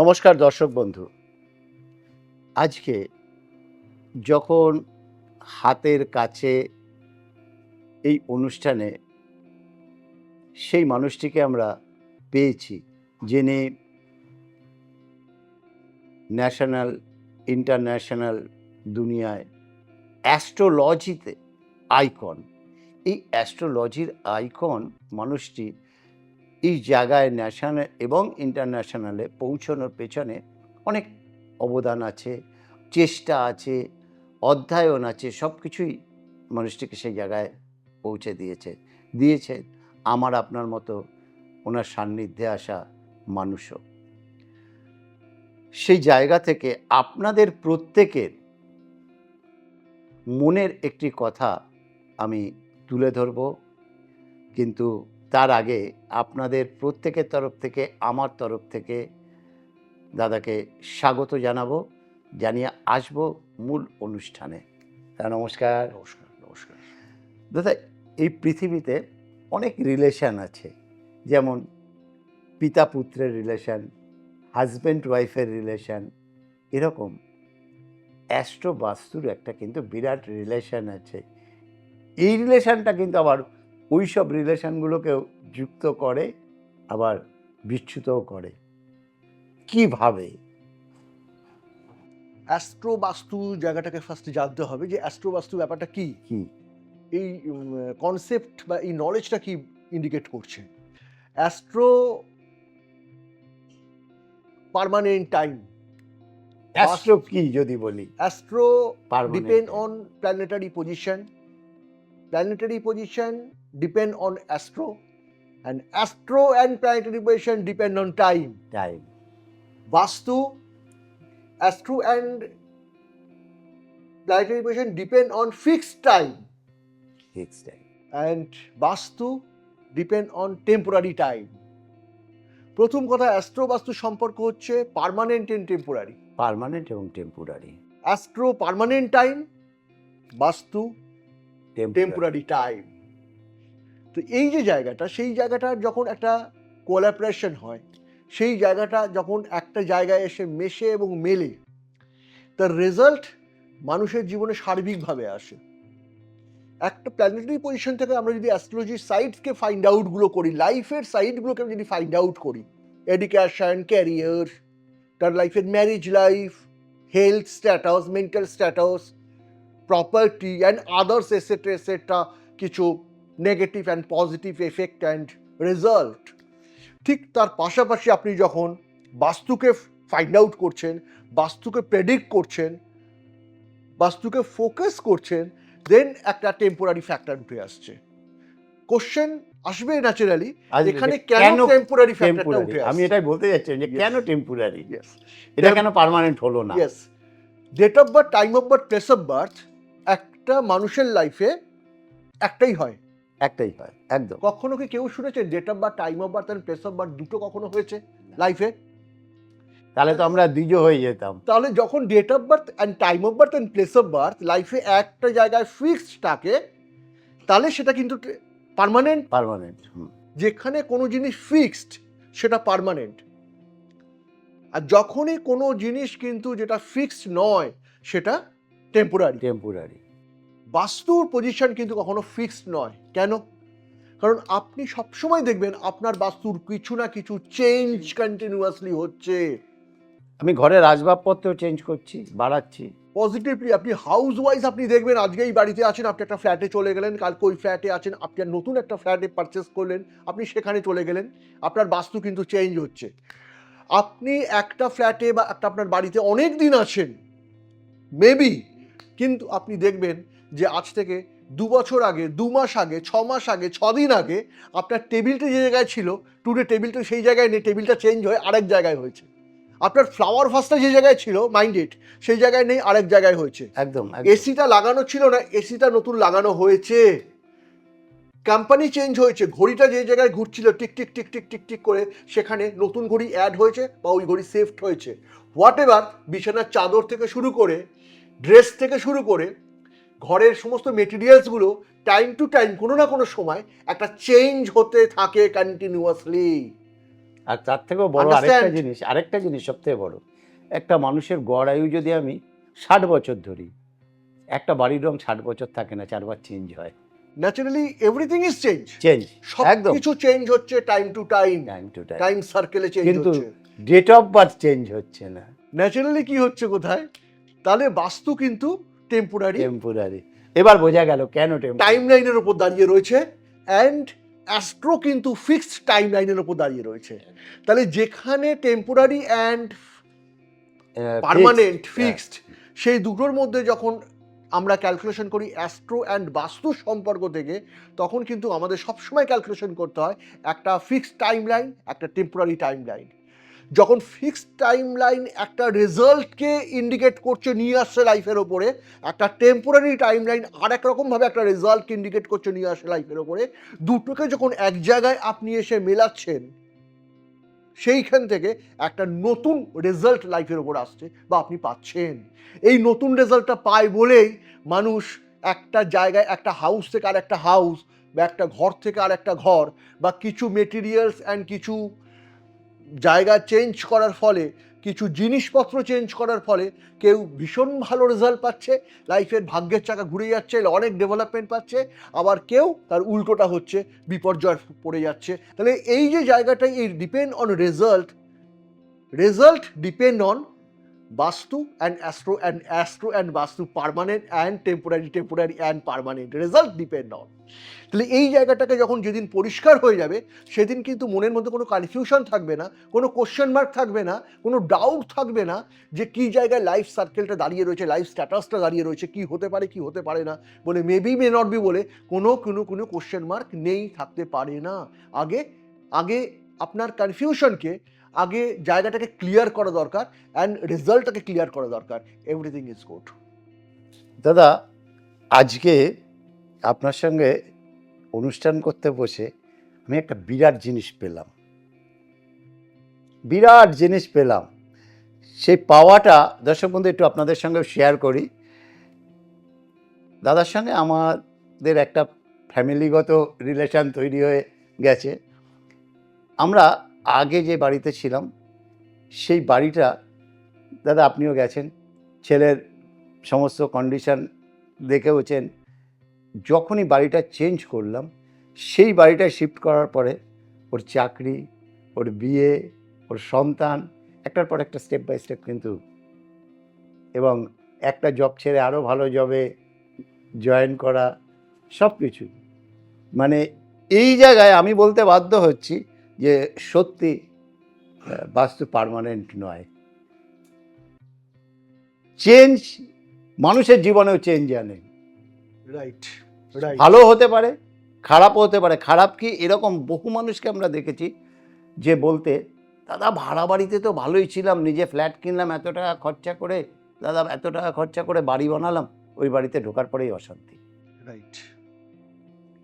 নমস্কার দর্শক বন্ধু। আজকে যখন হাতের কাছে এই অনুষ্ঠানে সেই মানুষটিকে আমরা পেয়েছি, যিনি ন্যাশনাল, ইন্টারন্যাশনাল দুনিয়ায় অ্যাস্ট্রোলজিতে আইকন। এই অ্যাস্ট্রোলজির আইকন মানুষটি এই জায়গায় ন্যাশনাল এবং ইন্টারন্যাশনালে পৌঁছানোর পেছনে অনেক অবদান আছে, চেষ্টা আছে, অধ্যয়ন আছে, সব কিছুই মানুষটিকে সেই জায়গায় পৌঁছে দিয়েছে আমার আপনার মতো ওনার সান্নিধ্যে আসা মানুষও। সেই জায়গা থেকে আপনাদের প্রত্যেকের মনের একটি কথা আমি তুলে ধরব, কিন্তু তার আগে আপনাদের প্রত্যেকের তরফ থেকে, আমার তরফ থেকে দাদাকে স্বাগত জানাবো, জানিয়ে আসবো মূল অনুষ্ঠানে। নমস্কার। নমস্কার। নমস্কার দাদা, এই পৃথিবীতে অনেক রিলেশন আছে, যেমন পিতা পুত্রের রিলেশন, হাজব্যান্ড ওয়াইফের রিলেশন, এরকম অ্যাস্ট্রো বাস্তুর একটা কিন্তু বিরাট রিলেশন আছে। এই রিলেশনটা কিন্তু আবার ওই সব রিলেশনগুলোকেও যুক্ত করে, আবার বিচ্যুতও করে। কিভাবে? অ্যাস্ট্রোবাস্তু জায়গাটাকে ফার্স্টে জানতে হবে যে অ্যাস্ট্রোবাস্তু ব্যাপারটা কি, কি এই কনসেপ্ট বা এই নলেজটা কি ইন্ডিকেট করছে। Astro permanent time. অ্যাস্ট্রো কি যদি বলি? Astro Permanent depend time. On planetary position, planetary position depend on astro, and astro and planetary position depend on time. Time. Vastu, astro and planetary position depend on fixed time, fixed time. and Vastu depend on temporary time. প্রথম কথা, astro বাস্তু সম্পর্ক হচ্ছে permanent and temporary. Permanent এবং temporary. Astro permanent time, বাস্তু temporary time. তো এই যে জায়গাটা, সেই জায়গাটার যখন একটা কোলাবরেশন হয়, সেই জায়গাটা যখন একটা জায়গায় এসে মেশে এবং মেলে, তার রেজাল্ট মানুষের জীবনে সার্বিকভাবে আসে। একটা প্ল্যানেটারি পজিশন থেকে আমরা যদি অ্যাস্ট্রোলজির সাইডকে ফাইন্ড আউটগুলো করি, লাইফের সাইডগুলোকে যদি ফাইন্ড আউট করি, এডুকেশন, ক্যারিয়ার, তার লাইফের marriage life, health status, mental status, property and others etcetera etcetera, কিছু negative and positive effect and result. ঠিক তার পাশাপাশি আপনি যখন বাস্তুকে ফাইন্ড আউট করছেন, বাস্তুকে প্রেডিক্ট করছেন, বাস্তুকে ফোকাস করছেন, দেন একটা টেম্পোরারি ফ্যাক্টর উঠে আসছে। কোশ্চেন আসবে ন্যাচারালি, এখানে কেন টেম্পোরারি ফ্যাক্টরটা উঠে আসছে। আমি এটাই বলতে যাচ্ছি যে কেন টেম্পোরারি, ইয়েস, এটা কেন পার্মানেন্ট হলো না? Yes, date of birth, time of birth, place of birth একটা মানুষের লাইফে একটাই হয়। একটাই হয়, একদম। কখনো কি কেউ শুনেছেন date of birth, time of birth and place of birth দুটো কখনো হয়েছে লাইফে? তাহলে তো আমরা দ্বিজ হয়ে যেতাম। তাহলে যখন date of birth and time of birth and place of birth লাইফে একটা জায়গায় ফিক্সড থাকে, তাহলে সেটা কিন্তু পার্মানেন্ট। পার্মানেন্ট। যেখানে কোনো জিনিস ফিক্সড সেটা পার্মানেন্ট, আর যখনই কোনো জিনিস কিন্তু যেটা ফিক্সড নয় সেটা টেম্পোরারি। টেম্পোরারি। বাস্তুর পজিশন কিন্তু কখনো ফিক্সড নয়। কেন? কারণ আপনি সবসময় দেখবেন আপনার বাস্তুর কিছু না কিছু চেঞ্জ কন্টিনিউয়াসলি হচ্ছে। আমি ঘরের আসবাবপত্র চেঞ্জ করছি, বাড়াচ্ছি। পজিটিভলি আপনি হাউস ওয়াইজ আপনি দেখবেন, আজকে এই বাড়িতে আছেন, আপনি একটা ফ্ল্যাটে চলে গেলেন, কালকে ওই ফ্ল্যাটে আছেন, আপনি নতুন একটা ফ্ল্যাটে পারচেস করলেন, আপনি সেখানে চলে গেলেন, আপনার বাস্তু কিন্তু চেঞ্জ হচ্ছে। আপনি একটা ফ্ল্যাটে বা একটা আপনার বাড়িতে অনেক দিন আছেন মেবি, কিন্তু আপনি দেখবেন যে আজ থেকে 2 বছর আগে, 2 মাস আগে, 6 মাস আগে, 6 দিন আগে আপনার টেবিলটা যে জায়গায় ছিল, টুডে টেবিলটা সেই জায়গায় নেই, টেবিলটা চেঞ্জ হয়ে আরেক জায়গায় হয়েছে। আপনার ফ্লাওয়ার ভাসটা যে জায়গায় ছিল মাইন্ডেড, সেই জায়গায় নেই, আরেক জায়গায় হয়েছে। একদম। এসিটা লাগানো ছিল না, এসিটা নতুন লাগানো হয়েছে। কোম্পানি চেঞ্জ হয়েছে, ঘড়িটা যে জায়গায় ঘুরছিল tick tick tick tick tick tick করে, সেখানে নতুন ঘড়ি অ্যাড হয়েছে বা ওই ঘড়ি সেফট হয়েছে। হোয়াট এভার, বিছানার চাদর থেকে শুরু করে, ড্রেস থেকে শুরু করে, ঘরের সমস্ত মেটেরিয়ালসগুলো টাইম টু টাইম কোনো না কোনো সময় একটা চেঞ্জ হতে থাকে কন্টিনিউয়াসলি। আর তার থেকেও বড় Understand? আরেকটা জিনিস সবথেকে বড়, একটা মানুষের গড় আয়ু যদি আমি 60 বছর ধরি, একটা বাড়ির রং 60 বছর থাকে না, 4বার চেঞ্জ হয়। Naturally everything is change. Change সব একদম কিছু চেঞ্জ হচ্ছে time to time, time to time, time সার্কেলে চেঞ্জ কিন্তু হচ্ছে। ডেট অফ বার্থ চেঞ্জ হচ্ছে না, ন্যাচারালি কি হচ্ছে কোথায়, তাহলে বাস্তু কিন্তু টেম্পোরারি টেম্পোরারি। এবার বোঝা গেল কেন টাইম লাইনের উপর দাঁড়িয়ে রয়েছে, অ্যান্ড অ্যাস্ট্রো কিন্তু ফিক্সড টাইম লাইনের উপর দাঁড়িয়ে রয়েছে। তাহলে যেখানে টেম্পোরারি অ্যান্ড পার্মানেন্ট ফিক্সড, সেই দুটোর মধ্যে যখন আমরা ক্যালকুলেশন করি অ্যাস্ট্রো অ্যান্ড বাস্তু সম্পর্ক থেকে, তখন কিন্তু আমাদের সবসময় ক্যালকুলেশন করতে হয় একটা ফিক্সড টাইম লাইন, একটা টেম্পোরারি টাইম লাইন। যখন ফিক্সড টাইম লাইন একটা রেজাল্টকে ইন্ডিকেট করছে, নিয়ে আসছে লাইফের ওপরে, একটা টেম্পোরারি টাইম লাইন আর এক রকমভাবে একটা রেজাল্টকে ইন্ডিকেট করছে, নিয়ে আসছে লাইফের ওপরে, দুটোকে যখন এক জায়গায় আপনি এসে মেলাচ্ছেন, সেইখান থেকে একটা নতুন রেজাল্ট লাইফের ওপর আসছে বা আপনি পাচ্ছেন। এই নতুন রেজাল্টটা পায় বলেই মানুষ একটা জায়গায়, একটা হাউস থেকে আর একটা হাউস, বা একটা ঘর থেকে আর একটা ঘর, বা কিছু মেটেরিয়ালস অ্যান্ড কিছু জায়গা চেঞ্জ করার ফলে, কিছু জিনিসপত্র চেঞ্জ করার ফলে কেউ ভীষণ ভালো রেজাল্ট পাচ্ছে, লাইফের ভাগ্যের চাকা ঘুরে যাচ্ছে, অনেক ডেভেলপমেন্ট পাচ্ছে, আবার কেউ তার উল্টোটা হচ্ছে, বিপর্যয় পড়ে যাচ্ছে। তাহলে এই যে জায়গাটাই, এই depend on result depend on বাস্তু অ্যান্ড অ্যাস্ট্রো অ্যান্ড বাস্তু permanent and temporary and permanent result depend on. তাহলে এই জায়গাটাকে যখন যেদিন পরিষ্কার হয়ে যাবে, সেদিন কিন্তু মনের মধ্যে কোনো কনফিউশন থাকবে না, কোনো কোশ্চেন মার্ক থাকবে না, কোনো ডাউট থাকবে না যে কী জায়গায় লাইফ সার্কেলটা দাঁড়িয়ে রয়েছে, লাইফ স্ট্যাটাসটা দাঁড়িয়ে রয়েছে, কী হতে পারে কী হতে পারে না বলে, মেবি মে নট বি বলে কোনো কোশ্চেন মার্ক নেই, থাকতে পারে না। আগে আপনার কনফিউশনকে, আগে জায়গাটাকে ক্লিয়ার করা দরকার, অ্যান্ড রেজাল্টটাকে ক্লিয়ার করা দরকার। Everything is good. দাদা, আজকে আপনার সঙ্গে অনুষ্ঠান করতে বসে আমি একটা বিরাট জিনিস পেলাম। সেই পাওয়াটা দর্শক বন্ধু একটু আপনাদের সঙ্গে শেয়ার করি। দাদার সঙ্গে আমাদের একটা ফ্যামিলিগত রিলেশন তৈরি হয়ে গেছে। আমরা আগে যে বাড়িতে ছিলাম, সেই বাড়িটা, দাদা আপনিও গেছেন, ছেলের সমস্ত কন্ডিশন দেখেওছেন। যখনই বাড়িটা চেঞ্জ করলাম, সেই বাড়িটা শিফট করার পরে ওর চাকরি, ওর বিয়ে, ওর সন্তান, একটার পর একটা স্টেপ বাই স্টেপ কিন্তু, এবং একটা জব ছেড়ে আরও ভালো জবে জয়েন করা, সব কিছু, মানে এই জায়গায় আমি বলতে বাধ্য হচ্ছি যে সত্যি বাস্তু পার্মানেন্ট নয়। চেঞ্জ মানুষের জীবনেও চেঞ্জ আনে। রাইট, ভালো হতে পারে, খারাপও হতে পারে। খারাপ কি, এরকম বহু মানুষকে আমরা দেখেছি যে বলতে, দাদা ভাড়া বাড়িতে তো ভালোই ছিলাম, নিজে ফ্ল্যাট কিনলাম এত টাকা খরচা করে, দাদা এত টাকা খরচা করে বাড়ি বানালাম, ওই বাড়িতে ঢোকার পরেই অশান্তি। রাইট,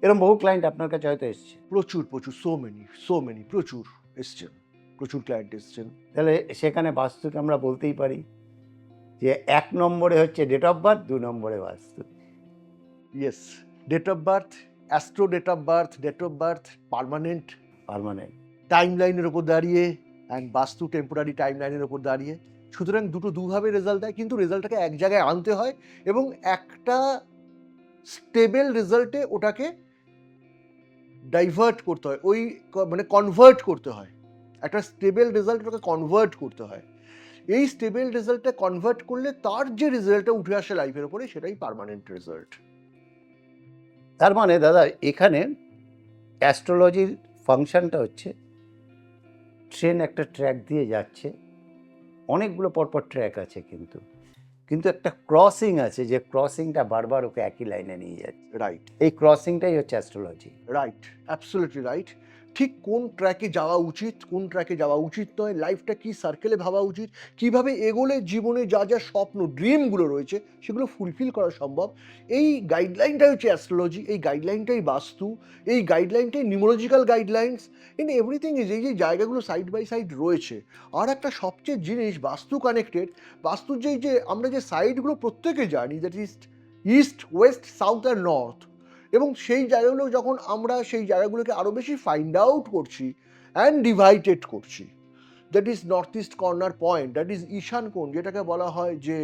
এরকম বহু ক্লায়েন্ট আপনার কাছে হয়তো এসছে। প্রচুর সো মেনি প্রচুর এসছেন, প্রচুর ক্লায়েন্ট এসছেন। তাহলে সেখানে বাস্তুকে আমরা বলতেই পারি যে 1 নম্বরে হচ্ছে ডেট অফ বার্থ, 2 নম্বরে বাস্তু। Yes, date of birth, astro date of birth permanent time লাইনের ওপর দাঁড়িয়ে, অ্যান্ড বাস্তু টেম্পোরারি টাইম লাইনের ওপর দাঁড়িয়ে। সুতরাং দুটো দুভাবে রেজাল্ট দেয়, কিন্তু রেজাল্টটাকে এক জায়গায় আনতে হয়, এবং একটা স্টেবল রেজাল্টে ওটাকে ডাইভার্ট করতে হয়, মানে কনভার্ট করতে হয়। একটা স্টেবল রেজাল্ট ওটাকে কনভার্ট করতে হয়। এই স্টেবল রেজাল্টটা কনভার্ট করলে তার যে রেজাল্টটা উঠে আসে লাইফের ওপরে, সেটাই পার্মানেন্ট রেজাল্ট। তার মানে দাদা এখানে অ্যাস্ট্রোলজির ফাংশনটা হচ্ছে, ট্রেন একটা ট্র্যাক দিয়ে যাচ্ছে, অনেকগুলো পরপর ট্র্যাক আছে, কিন্তু একটা ক্রসিং আছে, যে ক্রসিংটা বারবার ওকে একই লাইনে নিয়ে যাচ্ছে। রাইট, এই ক্রসিংটাই হচ্ছে অ্যাস্ট্রোলজি। Right, absolutely right. ঠিক কোন ট্র্যাকে যাওয়া উচিত, কোন ট্র্যাকে যাওয়া উচিত নয়, লাইফটা কি সার্কেলে ভাবা উচিত, কিভাবে এগোলে জীবনে যা যা স্বপ্ন ড্রিমগুলো রয়েছে সেগুলো ফুলফিল করা সম্ভব, এই গাইডলাইনটাই হচ্ছে অ্যাস্ট্রোলজি, এই গাইডলাইনটাই বাস্তু, এই গাইডলাইনটাই নিউমোলজিক্যাল গাইডলাইন্স ইন এভরিথিং। ইজ এই যে জায়গাগুলো সাইড বাই সাইড রয়েছে। আর একটা সবচেয়ে জিনিস বাস্তু কানেক্টেড, বাস্তুর যে আমরা যে সাইডগুলো প্রত্যেকে জানি, that is east, west, south আর নর্থ, এবং সেই জায়গাগুলো যখন আমরা সেই জায়গাগুলোকে আরও বেশি ফাইন্ড আউট করছি, অ্যান্ড ডিভাইডেড করছি, that is north east corner point, that is ঈশান কোণ, যেটাকে বলা হয় যে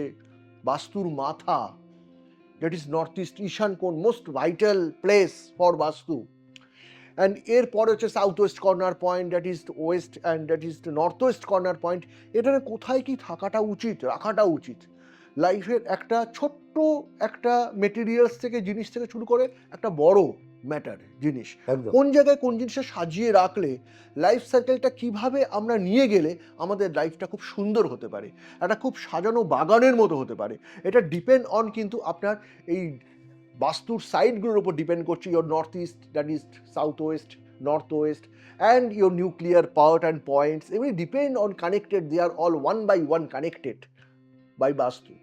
বাস্তুর মাথা, দ্যাট ইজ নর্থ ইস্ট ঈশান কোণ, most vital place for Vastu. And এরপরে হচ্ছে south west corner point, that is west and that is north west corner point. এখানে কোথায় কি থাকাটা উচিত, রাখাটা উচিত, লাইফের একটা ছোট্ট একটা মেটেরিয়ালস থেকে, জিনিস থেকে শুরু করে একটা বড় ম্যাটার জিনিস, একদম কোন জায়গায় কোন জিনিসটা সাজিয়ে রাখলে, লাইফ সাইকেলটা কিভাবে আমরা নিয়ে গেলে আমাদের লাইফটা খুব সুন্দর হতে পারে, একটা খুব সাজানো বাগানের মতো হতে পারে। এটা ডিপেন্ড অন কিন্তু আপনার এই বাস্তুর সাইডগুলোর উপর ডিপেন্ড করছে, your north east, that is south west, north west and your nuclear part and points, এগুলি depend on connected, they are all one by one connected by Vastu.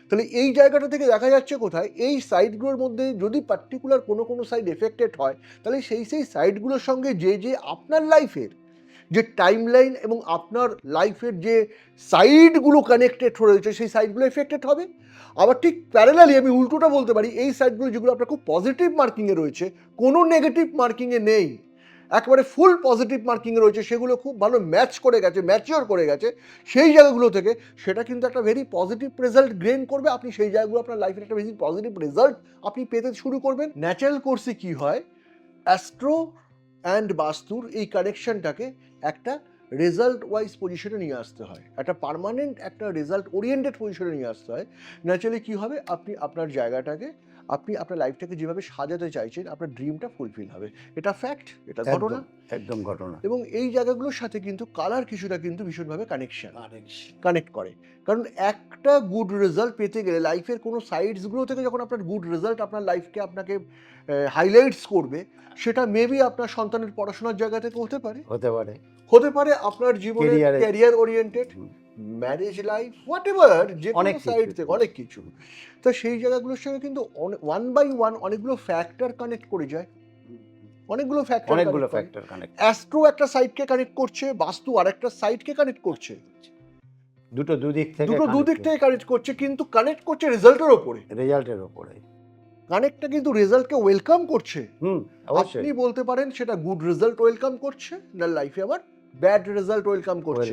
তাহলে এই জায়গাটা থেকে দেখা যাচ্ছে কোথায় এই সাইডগুলোর মধ্যে যদি পার্টিকুলার কোনো কোনো সাইড এফেক্টেড হয়, তাহলে সেই সাইডগুলোর সঙ্গে যে আপনার লাইফের যে টাইমলাইন এবং আপনার লাইফের যে সাইডগুলো কানেক্টেড রয়েছে সেই সাইডগুলো এফেক্টেড হবে। আবার ঠিক প্যারালালি আমি উল্টোটা বলতে পারি, এই সাইডগুলো যেগুলো আপনার খুব পজিটিভ মার্কিংয়ে রয়েছে, কোনো নেগেটিভ মার্কিংয়ে নেই, একেবারে ফুল পজিটিভ মার্কিংয়ে রয়েছে, সেগুলো খুব ভালো ম্যাচ করে গেছে, ম্যাচিওর করে গেছে, সেই জায়গাগুলো থেকে সেটা কিন্তু একটা ভেরি পজিটিভ রেজাল্ট গ্রেন করবে। আপনি সেই জায়গাগুলো আপনার লাইফের একটা ভেরি পজিটিভ রেজাল্ট আপনি পেতে শুরু করবেন। ন্যাচারাল কোর্সে কি হয়, অ্যাস্ট্রো অ্যান্ড বাস্তুর এই কানেকশনটাকে একটা রেজাল্ট ওয়াইজ পজিশনে নিয়ে আসতে হয়, একটা পার্মানেন্ট একটা রেজাল্ট ওরিয়েন্টেড পজিশনে নিয়ে আসতে হয়। ন্যাচারালি কী হবে, আপনি আপনার জায়গাটাকে, আপনি আপনার লাইফটাকে যেভাবে সাজাতে চাইছেন, আপনার ড্রিমটা ফুলফিল হবে। এটা ফ্যাক্ট, এটা ঘটনা, একদম ঘটনা। এবং এই জায়গাগুলোর সাথে কিন্তু কালার কিছুটা কিন্তু ভীষণভাবে কানেক্ট করে। কারণ একটা গুড রেজাল্ট পেতে গেলে লাইফের কোনো সাইডসগুলো থেকে যখন আপনার গুড রেজাল্ট আপনার লাইফকে আপনাকে হাইলাইটস করবে, সেটা মেবি আপনার সন্তানের পড়াশোনার জায়গা থেকে হতে পারে আপনার জীবনের career oriented, marriage life, what ever, যে কোনো সাইড থেকে অনেক কিছু। তো সেই জায়গাগুলোর সঙ্গে কিন্তু ওয়ান বাই ওয়ান অনেকগুলো ফ্যাক্টর কানেক্ট করে যায়, অনেকগুলো ফ্যাক্টর কানেক্ট। অ্যাস্ট্রো একটা সাইডকে কানেক্ট করছে, বাস্তু আরেকটা সাইডকে কানেক্ট করছে, দুটো দুদিক থেকে কানেক্ট করছে, কিন্তু কানেক্ট করছে রেজাল্টের ওপরে। কানেক্টটা কিন্তু রেজাল্টকে ওয়েলকাম করছে। আপনি বলতে পারেন সেটা গুড রেজাল্ট ওয়েলকাম করছে, না লাইফে আবার ব্যাড রেজাল্ট ওয়েলকাম করছে।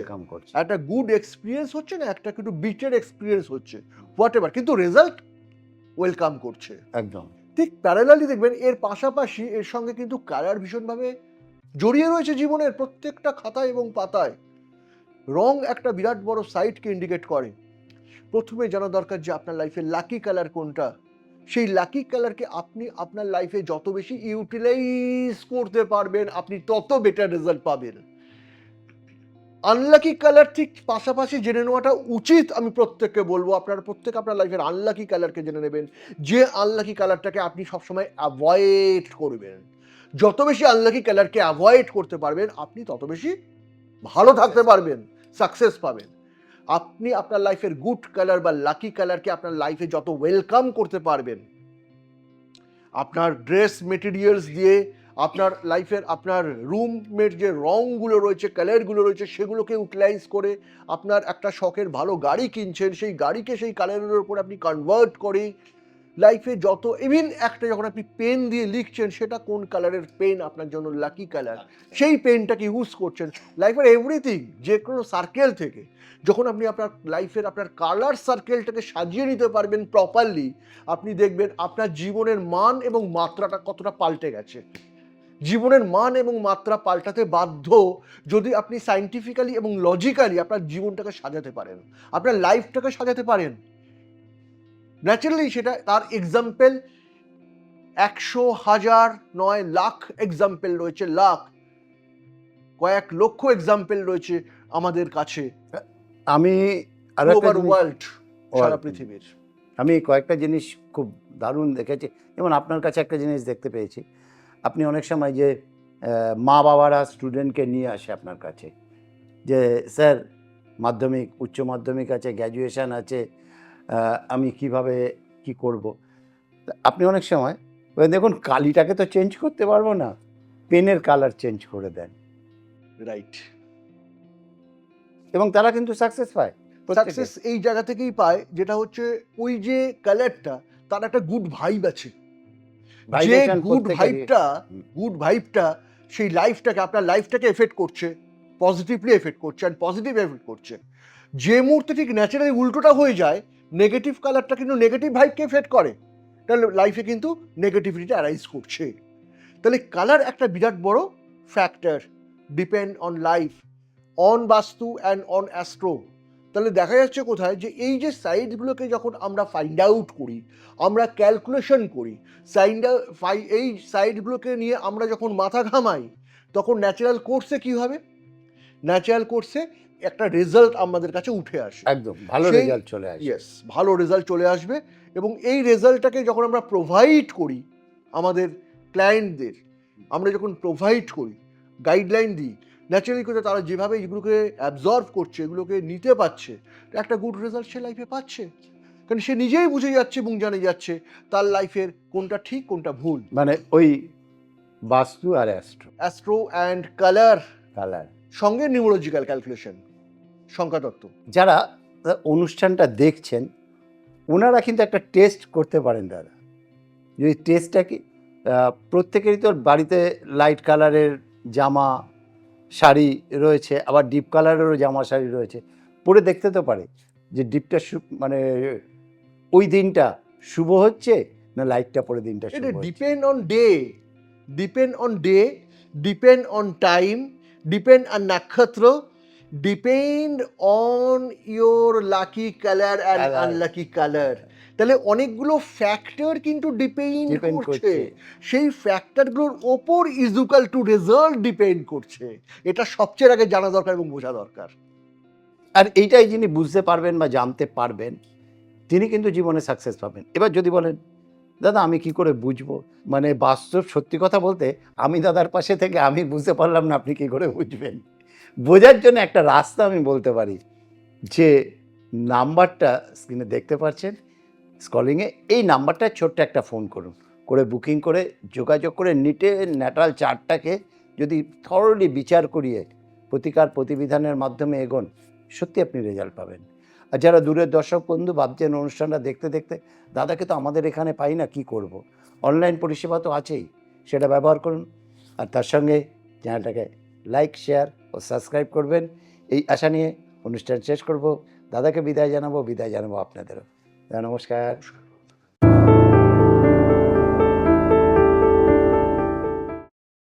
একটা গুড এক্সপিরিয়েন্স হচ্ছে, না একটা কিন্তু বিটার এক্সপিরিয়েন্স হচ্ছে, হোয়াট এভার, কিন্তু রেজাল্ট ওয়েলকাম করছে। একদম ঠিক প্যারালালি দেখবেন এর পাশাপাশি এর সঙ্গে কিন্তু কালার ভীষণভাবে জড়িয়ে রয়েছে জীবনের প্রত্যেকটা খাতায় এবং পাতায়। রং একটা বিরাট বড় সাইটকে ইন্ডিকেট করে। প্রথমে জানা দরকার যে আপনার লাইফে লাকি কালার কোনটা, সেই লাকি কালারকে আপনি আপনার লাইফে যত বেশি ইউটিলাইজ করতে পারবেন, আপনি তত বেটার রেজাল্ট পাবেন। আনলাকি কালার ঠিক পাশাপাশি জেনে নেওয়াটা উচিত, আমি প্রত্যেককে বলবো আপনারা প্রত্যেক আপনার লাইফের আনলাকি কালারকে জেনে নেবেন, যে আনলাকি কালারটাকে আপনি সবসময় অ্যাভয়েড করবেন। যত বেশি আনলাকি কালারকে অ্যাভয়েড করতে পারবেন, আপনি তত বেশি ভালো থাকতে পারবেন, সাকসেস পাবেন। আপনি আপনার লাইফের গুড কালার বা লাকি কালারকে আপনার লাইফে যত ওয়েলকাম করতে পারবেন, আপনার ড্রেস মেটেরিয়ালস দিয়ে, আপনার লাইফের আপনার রুমের যে রঙগুলো রয়েছে, কালারগুলো রয়েছে, সেগুলোকে ইউটিলাইজ করে আপনার একটা শখের ভালো গাড়ি কিনছেন, সেই গাড়িকে সেই কালারের উপর আপনি কনভার্ট করে লাইফে যত, ইভিন একটা যখন আপনি পেন দিয়ে লিখছেন, সেটা কোন কালারের পেন আপনার জন্য লাকি কালার, সেই পেনটাকে ইউজ করছেন। লাইফের এভরিথিং, যে কোনো সার্কেল থেকে যখন আপনি আপনার লাইফের আপনার কালার সার্কেলটাকে সাজিয়ে নিতে পারবেন প্রপারলি, আপনি দেখবেন আপনার জীবনের মান এবং মাত্রাটা কতটা পাল্টে গেছে। জীবনের মান এবং মাত্রা পাল্টাতে বাধ্য যদি আপনি সায়েন্টিফিক্যালি এবং লজিক্যালি আপনার জীবনটাকে সাজাতে পারেন, আপনার লাইফটাকে সাজাতে পারেন। ন্যাচারালি সেটা তার এক্সাম্পল 100, 1000 নয়, লাখ এক্সাম্পল রয়েছে, লাখ, কয়েক লক্ষ এক্সাম্পল রয়েছে আমাদের কাছে, আমি ওয়ার্ল্ড, সারা পৃথিবীর। আমি কয়েকটা জিনিস খুব দারুণ দেখেছি। যেমন আপনার কাছে একটা জিনিস দেখতে পেয়েছি, আপনি অনেক সময় যে মা বাবারা স্টুডেন্টকে নিয়ে আসে আপনার কাছে, যে স্যার মাধ্যমিক, উচ্চ মাধ্যমিক আছে, গ্র্যাজুয়েশন আছে, আমি কিভাবে কি করব। আপনি অনেক সময় দেখুন কালিটাকে তো চেঞ্জ করতে পারবো না, পেনের কালার চেঞ্জ করে দেন, রাইট, এবং তারা কিন্তু সাকসেস পায়। সাকসেস এই জায়গা থেকেই পায়, যেটা হচ্ছে ওই যে কালারটা, তার একটা গুড ভাইব আছে, যে গুড ভাইবটা সেই লাইফটাকে, আপনার লাইফটাকে এফেক্ট করছে, পজিটিভলি এফেক্ট করছে, অ্যান্ড পজিটিভ এফেক্ট করছে। যে মুহূর্তে ঠিক ন্যাচারালি উল্টোটা হয়ে যায়, নেগেটিভ কালারটা কিন্তু নেগেটিভ ভাইবকে এফেক্ট করে, তাহলে লাইফে কিন্তু নেগেটিভিটিটা অ্যারাইজ করছে। তাহলে কালার একটা বিরাট বড় factor, depend on life, on বাস্তু অ্যান্ড অন অ্যাস্ট্রো। তাহলে দেখা যাচ্ছে কোথায় যে এই যে সাইডগুলোকে যখন আমরা ফাইন্ড আউট করি, আমরা ক্যালকুলেশন করি, এই সাইডগুলোকে নিয়ে আমরা যখন মাথা ঘামাই, তখন ন্যাচারাল কোর্সে কি হবে? ন্যাচারাল কোর্সে একটা রেজাল্ট আমাদের কাছে উঠে আসে। একদম ভালো সেই- রেজাল্ট চলে আসে। ইয়েস, ভালো রেজাল্ট চলে আসবে। এবং এই রেজাল্টটাকে যখন আমরা প্রোভাইড করি আমাদের ক্লায়েন্টদের, আমরা যখন প্রোভাইড করি, গাইডলাইন দিই, ন্যাচারালি করে তারা যেভাবে এগুলোকে অ্যাবজর্ভ করছে, এগুলোকে নিতে পারছে, একটা গুড রেজাল্ট সে লাইফে পাচ্ছে। কারণ সে নিজেই বুঝে যাচ্ছে এবং জানে যাচ্ছে তার লাইফের কোনটা ঠিক কোনটা ভুল। মানে ওই বাস্তু আর অ্যাস্ট্রো অ্যান্ড কালার কালার, সঙ্গে নিউমোলজিক্যাল ক্যালকুলেশন, সংখ্যাতত্ত্ব। যারা অনুষ্ঠানটা দেখছেন ওনারা কিন্তু একটা টেস্ট করতে পারেন দাদা। যদি টেস্টটা কি, প্রত্যেকেরই তো বাড়িতে লাইট কালারের জামা শাড়ি রয়েছে, আবার ডিপ কালারেরও জামা শাড়ি রয়েছে, পরে দেখতে তো পারে যে ডিপটা মানে ওই দিনটা শুভ হচ্ছে না লাইটটা পরে দিনটা শুভ এটা হচ্ছে। Depend on day, depend on day, depend on time, depend on নক্ষত্র, depend on your lucky colour and Colour. Unlucky colour. তাহলে অনেকগুলো ফ্যাক্টর কিন্তু ডিপেন্ড Depend করছে, করছে। সেই ফ্যাক্টরগুলোর ওপর ইজুকাল টু রেজাল্ট ডিপেন্ড করছে। এটা সবচেয়ে আগে জানা দরকার এবং বোঝা দরকার। আর এইটাই যিনি বুঝতে পারবেন বা জানতে পারবেন তিনি কিন্তু জীবনে সাকসেস পাবেন। এবার যদি বলেন দাদা আমি কি করে বুঝবো, মানে বাস্তব সত্যি কথা বলতে আমি দাদার পাশে থেকে আমি বুঝতে পারলাম না আপনি কি করে বুঝবেন। বোঝার জন্য একটা রাস্তা আমি বলতে পারি, যে নাম্বারটা স্ক্রিনে দেখতে পাচ্ছেন স্কলিংয়ে, এই নাম্বারটা ছোট্ট একটা ফোন করুন, করে বুকিং করে যোগাযোগ করে নিটে ন্যাটাল চার্টটাকে যদি থরলি বিচার করিয়ে প্রতিকার প্রতিবিধানের মাধ্যমে এগোন, সত্যি আপনি রেজাল্ট পাবেন। আর যারা দূরের দর্শক বন্ধু ভাবছেন অনুষ্ঠানটা দেখতে দেখতে দাদাকে তো আমাদের এখানে পাই না, কি করব, অনলাইন পরিষেবা তো আছেই, সেটা ব্যবহার করুন। আর তার সঙ্গে চ্যানেলটাকে লাইক শেয়ার ও সাবস্ক্রাইব করবেন, এই আশা নিয়ে অনুষ্ঠান শেষ করব। দাদাকে বিদায় জানাবো আপনাদেরও। নমস্কার।